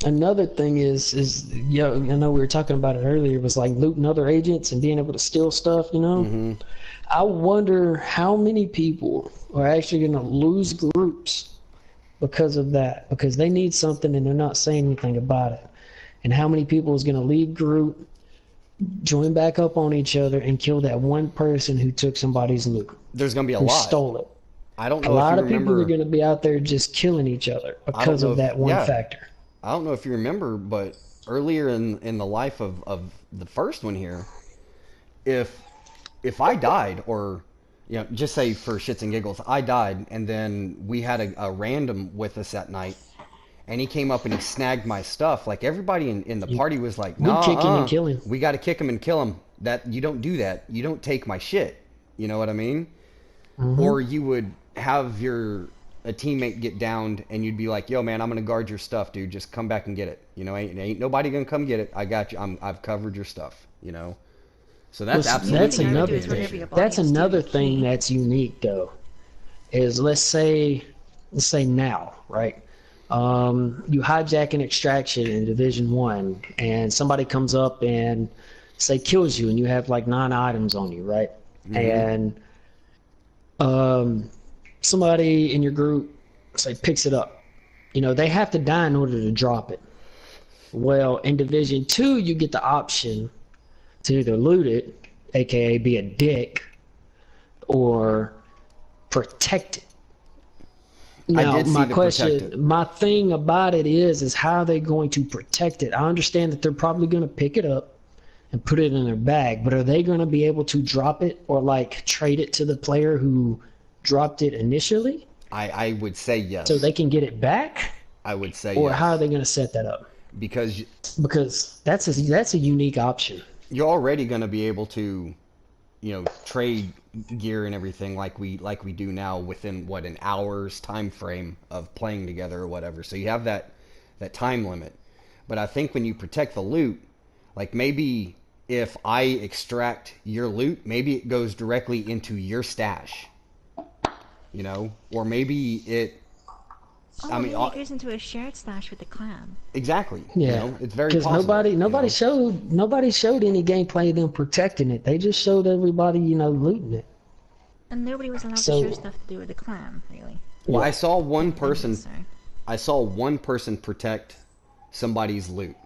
Another thing is you know, I know we were talking about it earlier, was like looting other agents and being able to steal stuff, you know? Mm-hmm. I wonder how many people are actually going to lose groups because of that, because they need something and they're not saying anything about it. And how many people is going to leave group, join back up on each other, and kill that one person who took somebody's loot. There's going to be a who lot. Stole it. I don't know a lot if you of people are going to be out there just killing each other because of that one factor. I don't know if you remember, but earlier in the life of the first one here, if I died, or you know, just say for shits and giggles, I died, and then we had a random with us that night, and he came up and he snagged my stuff, like everybody in the party was like, "No, kick him and kill him. We got to kick him and kill him. That you don't do that. You don't take my shit. You know what I mean?" Mm-hmm. Or you would have a teammate get downed, and you'd be like, "Yo, man, I'm gonna guard your stuff, dude. Just come back and get it. You know, ain't nobody gonna come get it. I got you. I've covered your stuff. You know." So that's absolutely that's another thing that's unique though. Is let's say now, right? You hijack an extraction in Division 1, and somebody comes up and say kills you, and you have like 9 items on you, right? Mm-hmm. And Somebody in your group, say, picks it up. They have to die in order to drop it. Well, in Division 2, you get the option to either loot it, aka be a dick, or protect it. Now, my question, my thing about it is how are they going to protect it? I understand that they're probably going to pick it up and put it in their bag, but are they going to be able to drop it or like trade it to the player who dropped it initially? I would say yes. So they can get it back? I would say or yes. Or how are they going to set that up? Because that's a unique option. You're already going to be able to, trade gear and everything like we do now within an hour's time frame of playing together or whatever. So you have that time limit. But I think when you protect the loot, like maybe if I extract your loot, maybe it goes directly into your stash. Or maybe it. Maybe it goes into a shared stash with the clan. Exactly. Yeah. It's very possible. Because nobody showed any gameplay of them protecting it. They just showed everybody, looting it. And nobody was allowed to show stuff to do with the clan, really. Well, I saw one person. I saw one person protect somebody's loot,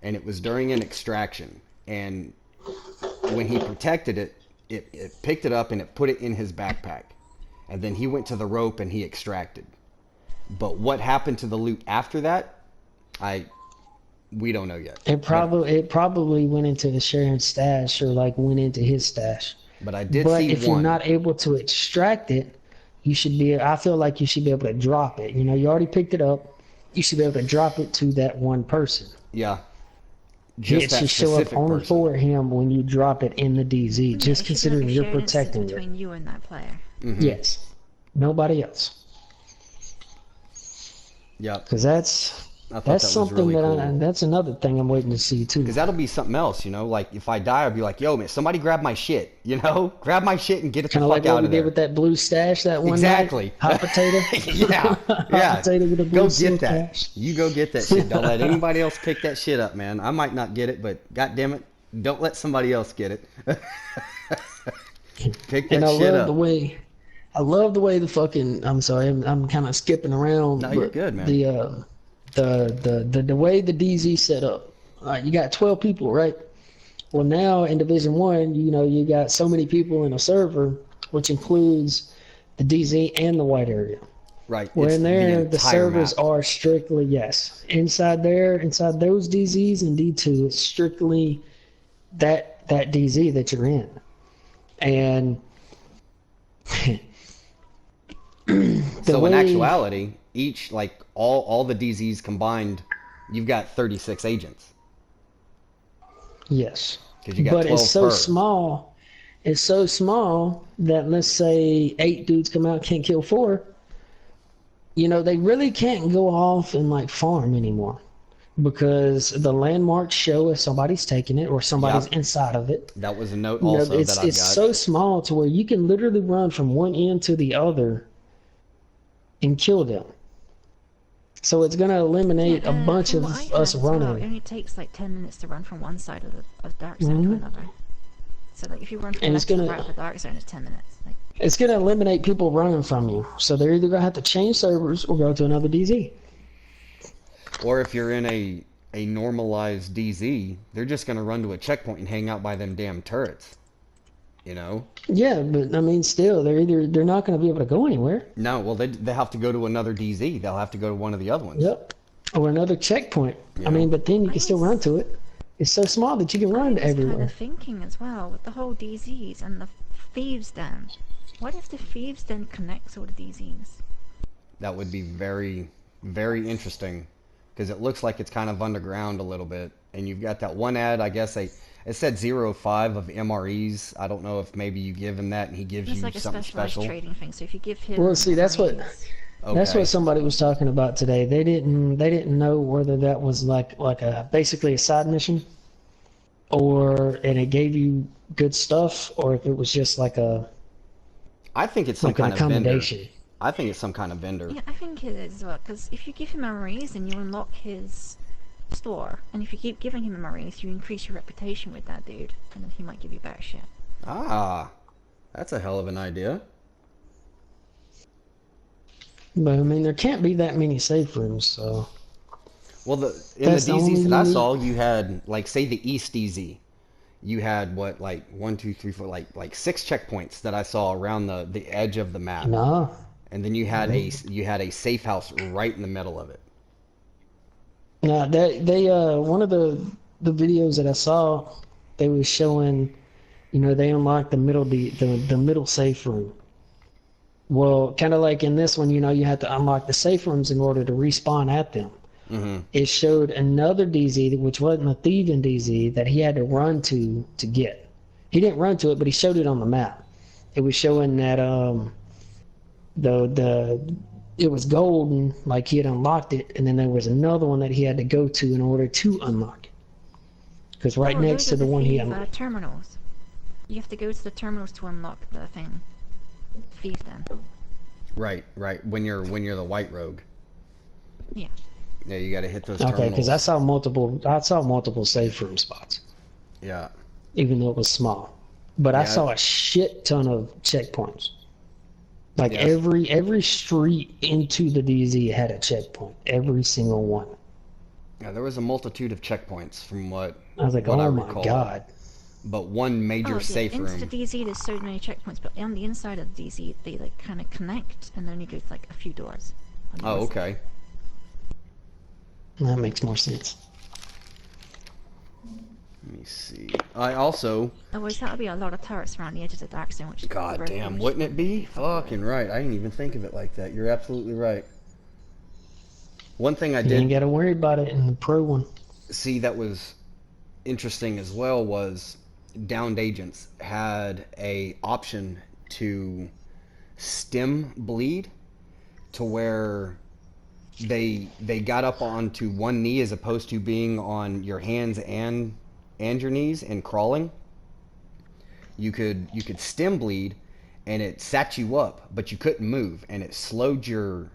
and it was during an extraction. And when he protected it, it picked it up and it put it in his backpack, and then he went to the rope and he extracted. But what happened to the loot after that, we don't know yet. It probably went into the shared stash or went into his stash. But I did see But if you're not able to extract it, I feel like you should be able to drop it. You already picked it up. You should be able to drop it to that one person. Yeah. It should show up only for him when you drop it in the DZ. Just considering you're protecting it. Between you and that player. Mm-hmm. Yes. Nobody else. Yeah, because that's something really cool. That's another thing I'm waiting to see too. Because that'll be something else, Like if I die, I'll be like, "Yo, man, somebody grab my shit," grab my shit and get it the fuck out of there. Kind of like what we did with that blue stash that one exactly. night. Hot potato. Yeah. Hot potato with a blue go get that. Stash. You go get that shit. Don't let anybody else pick that shit up, man. I might not get it, but goddamn it, don't let somebody else get it. Pick that shit up. I love the way the fucking. I'm sorry, I'm kind of skipping around. No, you're good, man. The way the DZ set up. You got 12 people, right? Well, now in Division 1, you got so many people in a server, which includes the DZ and the white area. Right. Where in there, the servers are strictly, yes. Inside those DZs and D2, it's strictly that DZ that you're in. And so in actuality, each all the DZs combined, you've got 36 agents. Yes. Because you got 12 it's so small. It's so small that let's say 8 dudes come out, can't kill 4. They really can't go off and farm anymore because the landmarks show if somebody's taking it or somebody's inside of it. That was a note also that I got. It's so small to where you can literally run from one end to the other and kill them. So it's going to eliminate a bunch of us running. Well, it only takes 10 minutes to run from one side of the dark zone to another. So if you run from left to right of the dark zone, it's 10 minutes. It's going to eliminate people running from you. So they're either going to have to change servers or go to another DZ. Or if you're in a normalized DZ, they're just going to run to a checkpoint and hang out by them damn turrets. Yeah, but still, they're not going to be able to go anywhere. No, well, they have to go to another DZ. They'll have to go to one of the other ones. Yep, or another checkpoint. Yeah. But then you can still run to it. It's so small that you can run to everywhere. I was kind of thinking as well with the whole DZs and the Thieves' Den. What if the Thieves' Den connects all the DZs? That would be very, very interesting because it looks like it's kind of underground a little bit. And you've got that one ad, I guess, it said 0.5 of MREs. I don't know if maybe you give him that and he gives you something special. Trading thing. So if you give him, well, see, that's what somebody was talking about today. They didn't know whether that was like basically a side mission, and it gave you good stuff, or if it was just I think it's some kind of accommodation. Vendor. I think it's some kind of vendor. Yeah, I think it is as well. Because if you give him MREs, then you unlock his store, and if you keep giving him MREs, you increase your reputation with that dude, and then he might give you back shit. Ah, that's a hell of an idea. But I mean, there can't be that many safe rooms, so Well, in the that's the only DZs that I unique. saw, you had like say the East DZ. You had what like one, two, three, four, like six checkpoints that I saw around the edge of the map, No, and then you had a safe house right in the middle of it. no. They one of the videos that I saw, they was showing, they unlocked the the middle safe room. Well, kind of like in this one, you had to unlock the safe rooms in order to respawn at them. Hmm. It showed another DZ, which wasn't a thieving DZ, that he had to run to get. He didn't run to it, but he showed it on the map. It was showing that the it was golden, like he had unlocked it, and then there was another one that he had to go to in order to unlock it. Because right Oh, next those to are the the one he thief unlocked. terminals. You have to go to the terminals to unlock the thing. Thief then. Right, right. When you're the white rogue, Yeah. yeah, you got to hit those Okay, because I terminals. saw multiple safe room spots, Yeah, even though it was small. But I yeah, saw a shit ton of checkpoints. Like yes. every street into the DZ had a checkpoint. Every single one. Yeah, there was a multitude of checkpoints from I was like, what I oh my recall, god. but one major Oh, yeah. safe Into the room. DZ, there's so many checkpoints, but on the inside of the DZ, they like kind of connect, and then you go to like a few doors. On the Oh, inside. okay. That makes more sense. Let me see. I also, Otherwise, that would be a lot of turrets around the edges of the dark zone, which god really damn, damage wouldn't it be? fucking away. Fucking right. I didn't even think of it like that. You're absolutely right. One thing I You ain't did got to worry about it in the pro one. see that was interesting as well was downed agents had a option to stem bleed to where they got up onto one knee as opposed to being on your hands and your knees and crawling. You could stem bleed and it sat you up, but you couldn't move and it slowed your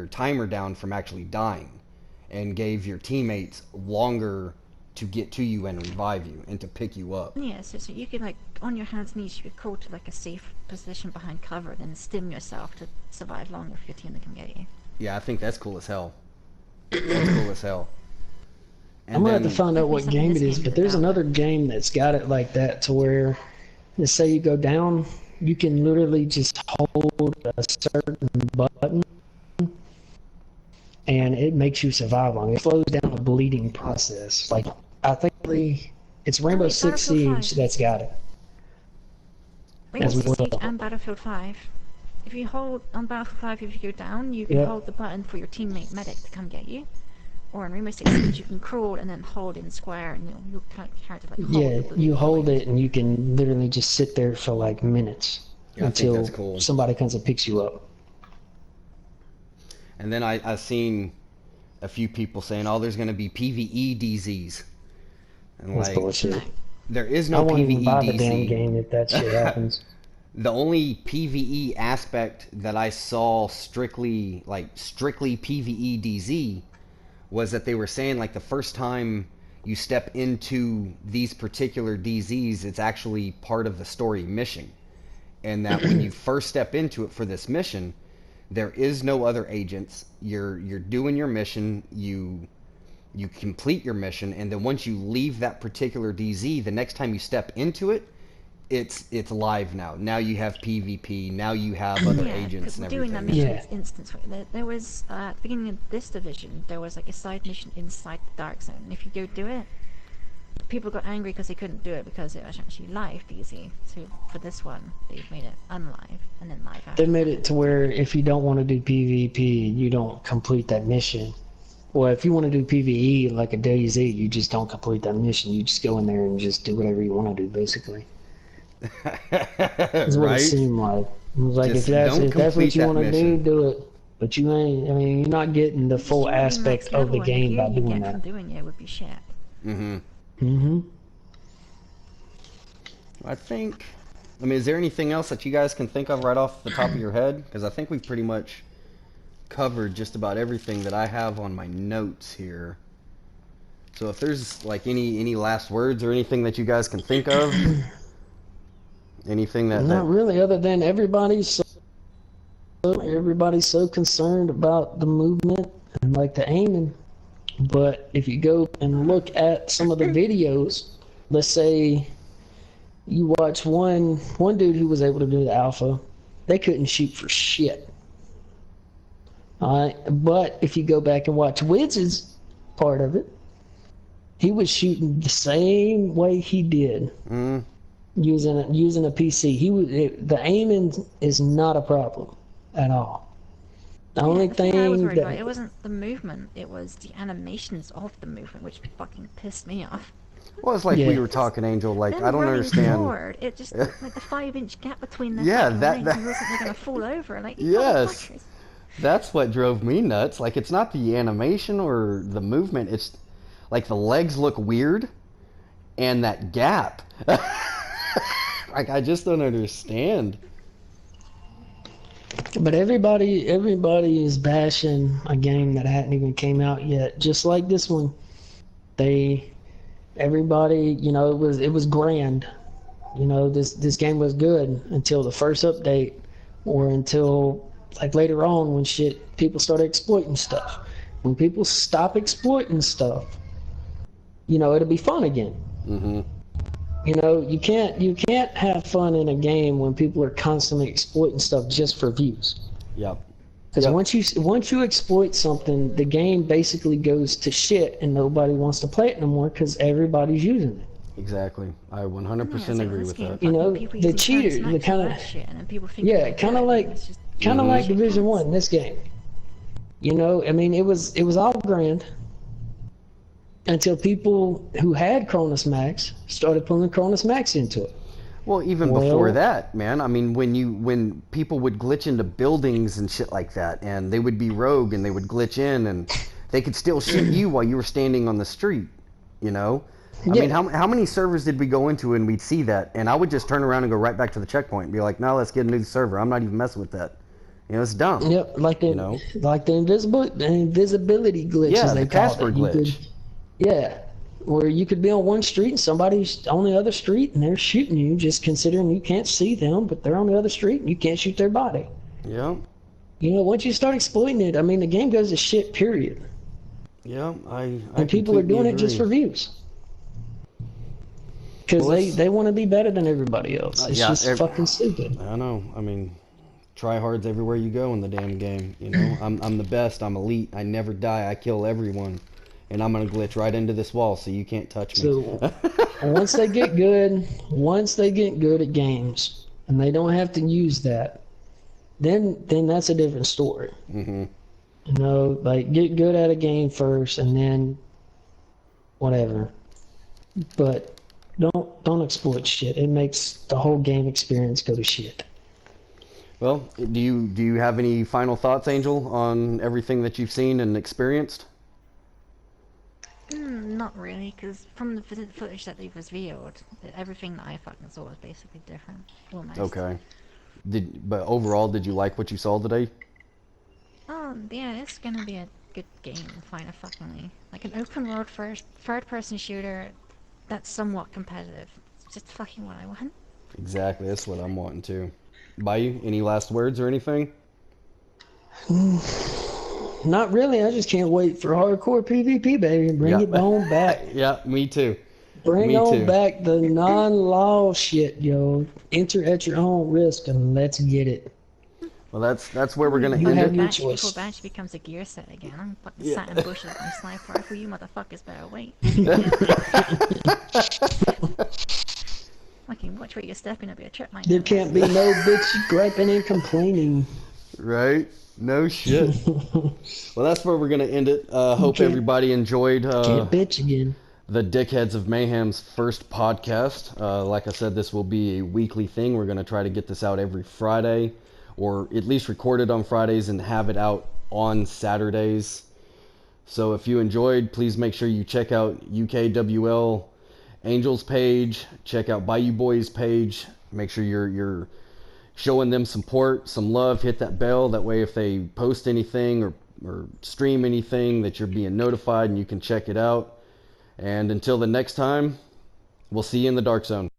timer down from actually dying and gave your teammates longer to get to you and revive you and to pick you up. Yeah, so you could like on your hands and knees, you could crawl to like a safe position behind cover, then stim yourself to survive longer for your team to come get you. Yeah, I think that's cool as hell. That's cool as hell. I'm And gonna have to then find out Definitely what something game this it is, game but is there's about. another game that's got it like that to where, let's say you go down, you can literally just hold a certain button and it makes you survive long. It slows down the bleeding process. Like, I think it's Rainbow wait, Six Battlefield Siege 5. that's got it Rainbow as Six Siege well. and Battlefield 5. If you hold on Battlefield 5, if you go down, you can Yep. hold the button for your teammate medic to come get you. Or in Rainbow Six Siege, you can crawl and then hold in square, and your character like hold Yeah, the you hold going. it and you can literally just sit there for like minutes yeah, I think until that's cool. somebody comes and picks you up. And then I seen a few people saying, "Oh, there's going to be PVE DZs," and That's like bullshit. No. there is I no won't even PVE buy the damn DZ. game if that shit happens. The only PVE aspect that I saw strictly PVE DZ was that they were saying like the first time you step into these particular DZs, it's actually part of the story mission. And that when you first step into it for this mission, there is no other agents. You're doing your mission, you complete your mission, and then once you leave that particular DZ, the next time you step into it, it's live now. Now you have PvP. Now you have other Yeah, agents because and doing that everything. mission Yeah. is instance. There was at the beginning of this division, there was like a side mission inside the dark zone. And if you go do it, people got angry because they couldn't do it because it was actually live DZ. So for this one, they've made it unlive and then live after. They made it to where if you don't want to do PvP, you don't complete that mission. Well, if you want to do PvE like a DayZ, you just don't complete that mission. You just go in there and just do whatever you want to do, basically. That's what it Right? seemed like. It was like Just if that's don't what complete you that want to do, mission. do it. But you ain't. I mean, you're not getting the full Just already aspect max of the level, and game the by gear you doing get from that. doing it would be shit. Mm-hmm. Mm-hmm. I think. I mean, is there anything else that you guys can think of right off the top of your head? Because I think we've pretty much covered just about everything that I have on my notes here. So if there's like any last words or anything that you guys can think of, anything that Not really, other than everybody's everybody's so concerned about the movement and like the aiming. But if you go and look at some of the videos, let's say you watch one dude who was able to do the alpha, they couldn't shoot for shit. All right, but if you go back and watch Widz's part of it, he was shooting the same way he did using a PC. The aiming is not a problem at all. The only thing I was worried about, it wasn't the movement, it was the animations of the movement, which fucking pissed me off. Well, it's like we were talking, Angel. Like, I don't understand. Forward, it just like the 5-inch gap between the legs, wasn't they're gonna fall over. Like, yes, that's what drove me nuts. Like, it's not the animation or the movement. It's like the legs look weird, and that gap. Like, I just don't understand. But everybody is bashing a game that hadn't even came out yet. Just like this one, everybody, you know, it was grand. You know, this game was good until the first update, or until like later on when people started exploiting stuff. When people stop exploiting stuff, you know, it'll be fun again. Mm-hmm. You know, you can't have fun in a game when people are constantly exploiting stuff just for views. Yep. Because once you exploit something, the game basically goes to shit, and nobody wants to play it no more because everybody's using it. Exactly. I 100% agree with that. You know, the cheaters, the kind of kind of like Division 1, this game. You know, I mean, it was all grand until people who had Cronusmax started pulling Cronusmax into it. Well, even before that, man, I mean, when people would glitch into buildings and shit like that, and they would be rogue and they would glitch in and they could still shoot you while you were standing on the street, you know? I mean, how many servers did we go into and we'd see that, and I would just turn around and go right back to the checkpoint and be like, no, let's get a new server. I'm not even messing with that. You know, it's dumb. Yep, like the invisibility glitch, as they call it. Casper glitch. Where you could be on one street and somebody's on the other street and they're shooting you, just considering you can't see them, but they're on the other street and you can't shoot their body. Yeah. You know, once you start exploiting it, I mean, the game goes to shit, period. Yeah, and people are doing it just for views. Because they want to be better than everybody else. It's just fucking stupid. I know. I mean, tryhards everywhere you go in the damn game. You know, I'm the best. I'm elite. I never die. I kill everyone. And I'm going to glitch right into this wall so you can't touch me. So once they get good at games, and they don't have to use that, then that's a different story. Mm-hmm. You know, like, get good at a game first, and then whatever. But don't exploit shit. It makes the whole game experience go to shit. Well, do you have any final thoughts, Angel, on everything that you've seen and experienced? Not really, because from the footage that they've revealed, everything that I fucking saw was basically different. Almost. Okay. But overall, did you like what you saw today? Yeah, it's gonna be a good game, finally. Like an open world third person shooter that's somewhat competitive. It's just fucking what I want. Exactly, that's what I'm wanting too. Bayou, any last words or anything? Not really. I just can't wait for hardcore PvP, baby. Bring it on back. Yeah, me too. Bring on back the non-law shit, yo. Enter at your own risk and let's get it. Well, that's where we're gonna end it. Before Banshee becomes a gear set again, I'm fucking sat in bushes with my sniper rifle. You motherfuckers better wait. Fucking watch where you're stepping, it'll be a trip mine. There can't be no bitch griping and complaining. Right? No shit. Well, that's where we're gonna end it. Hope everybody enjoyed. Can't bitch again. The Dickheads of Mayhem's first podcast. Like I said, this will be a weekly thing. We're gonna try to get this out every Friday, or at least record it on Fridays and have it out on Saturdays. So if you enjoyed, please make sure you check out UKWL Angel's page. Check out Bayou Boys page. Make sure you're showing them support, some love. Hit that bell. That way if they post anything or stream anything, that you're being notified and you can check it out. And until the next time, we'll see you in the Dark Zone.